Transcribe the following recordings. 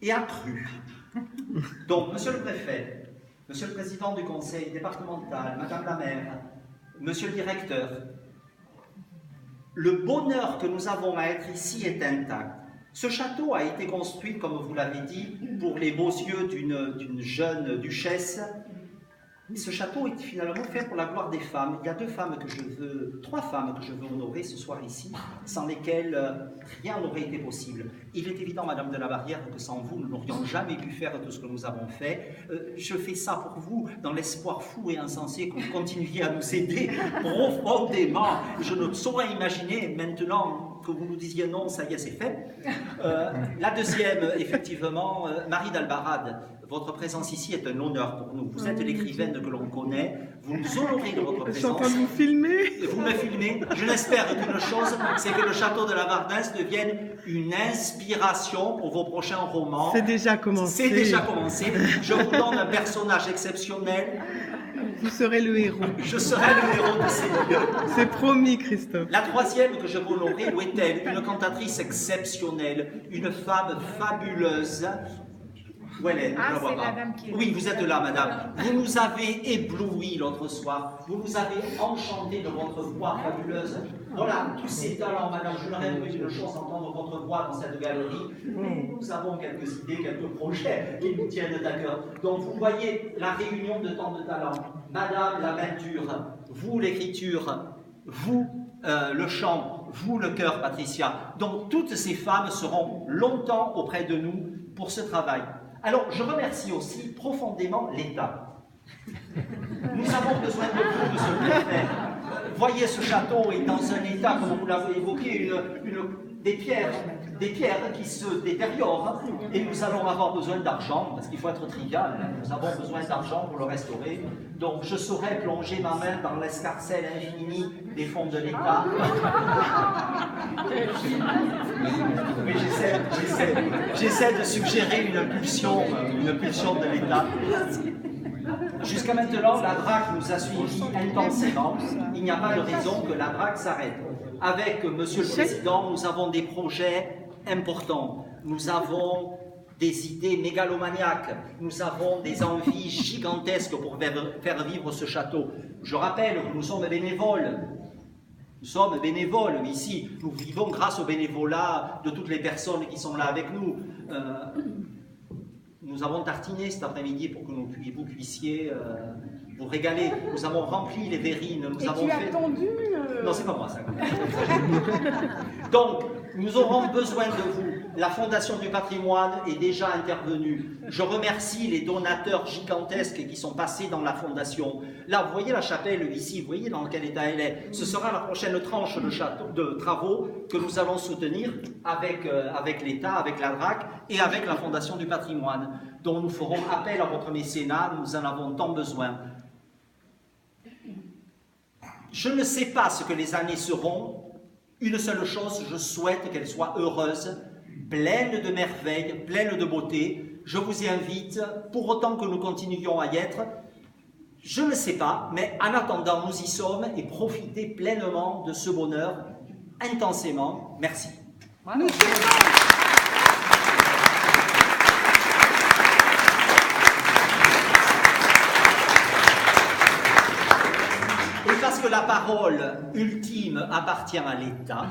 et accrue. Donc, monsieur le préfet, monsieur le président du conseil départemental, madame la maire, monsieur le directeur, le bonheur que nous avons à être ici est intact. Ce château a été construit, comme vous l'avez dit, pour les beaux yeux d'une jeune duchesse. Ce château est finalement fait pour la gloire des femmes. Il y a trois femmes que je veux honorer ce soir ici, sans lesquelles rien n'aurait été possible. Il est évident, Madame de la Barrière, que sans vous, nous n'aurions jamais pu faire tout ce que nous avons fait. Je fais ça pour vous, dans l'espoir fou et insensé que vous continuiez à nous aider profondément. Je ne saurais imaginer maintenant que vous nous disiez non, ça y est, c'est fait. La deuxième, effectivement, Marie d'Albarade. Votre présence ici est un honneur pour nous. Vous êtes l'écrivaine que l'on connaît. Vous nous honorez de votre présence. Je suis en train de vous filmer. Vous me filmez. Je n'espère qu'une chose, c'est que le château de la Vardens devienne une inspiration pour vos prochains romans. C'est déjà commencé. C'est déjà commencé. Je vous donne un personnage exceptionnel. Vous serez le héros. Je serai le héros de ces lieux. C'est promis, Christophe. La troisième que je veux honorer, où est-elle? Une cantatrice exceptionnelle, une femme fabuleuse. Où elle est? Ah, c'est la dame qui est... Oui, vous êtes là, madame. Vous nous avez éblouis l'autre soir. Vous nous avez enchantés de votre voix fabuleuse. Voilà, tous ces talents, madame. Je n'aurais eu une chance d'entendre votre voix dans cette galerie. Nous avons quelques idées, quelques projets qui nous tiennent à cœur. Donc, vous voyez la réunion de tant de talents. Madame, la peinture, vous, l'écriture, vous, le chant, vous, le chœur, Patricia. Donc, toutes ces femmes seront longtemps auprès de nous pour ce travail. Alors, je remercie aussi profondément l'État. Nous avons besoin de vous, monsieur le préfet. Voyez, ce château est dans un état, comme vous l'avez évoqué, des pierres qui se détériorent, et nous allons avoir besoin d'argent, parce qu'il faut être trivial, nous avons besoin d'argent pour le restaurer. Donc, je saurais plonger ma main dans l'escarcelle infinie des fonds de l'État. Oui, j'essaie de suggérer une pulsion de l'État. Jusqu'à maintenant, la DRAC nous a suivis intensément. Il n'y a pas de raison que la DRAC s'arrête. Avec Monsieur le Président, nous avons des projets importants. Nous avons des idées mégalomaniaques. Nous avons des envies gigantesques pour faire vivre ce château. Je rappelle que nous sommes bénévoles. Nous sommes bénévoles ici. Nous vivons grâce au bénévolat de toutes les personnes qui sont là avec nous. Nous avons tartiné cet après-midi pour que vous puissiez vous régaler. Nous avons rempli les verrines. Nous avons tu fait... as tendu Non, c'est pas moi ça. Donc, nous aurons besoin de vous. La Fondation du patrimoine est déjà intervenue. Je remercie les donateurs gigantesques qui sont passés dans la Fondation. Là, vous voyez la chapelle ici, vous voyez dans quel état elle est. Ce sera la prochaine tranche de travaux que nous allons soutenir avec l'État, avec la DRAC et avec la Fondation du patrimoine, dont nous ferons appel à votre mécénat. Nous en avons tant besoin. Je ne sais pas ce que les années seront. Une seule chose, je souhaite qu'elles soient heureuses, pleines de merveilles, pleines de beauté. Je vous y invite, pour autant que nous continuions à y être. Je ne sais pas, mais en attendant, nous y sommes et profitez pleinement de ce bonheur, intensément. Merci. Voilà. Parce que la parole ultime appartient à l'État,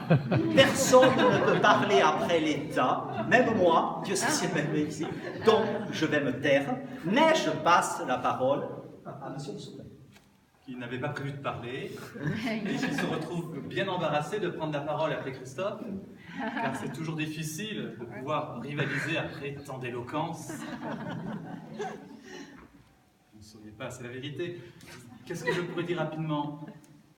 personne ne peut parler après l'État, même moi, Dieu sait si elle m'aime ici, donc je vais me taire, mais je passe la parole à monsieur le sous-préfet. Qui n'avait pas prévu de parler, et qui se retrouve bien embarrassé de prendre la parole après Christophe, car c'est toujours difficile de pouvoir rivaliser après tant d'éloquence. Vous ne sauriez pas, c'est la vérité. Qu'est-ce que je pourrais dire rapidement?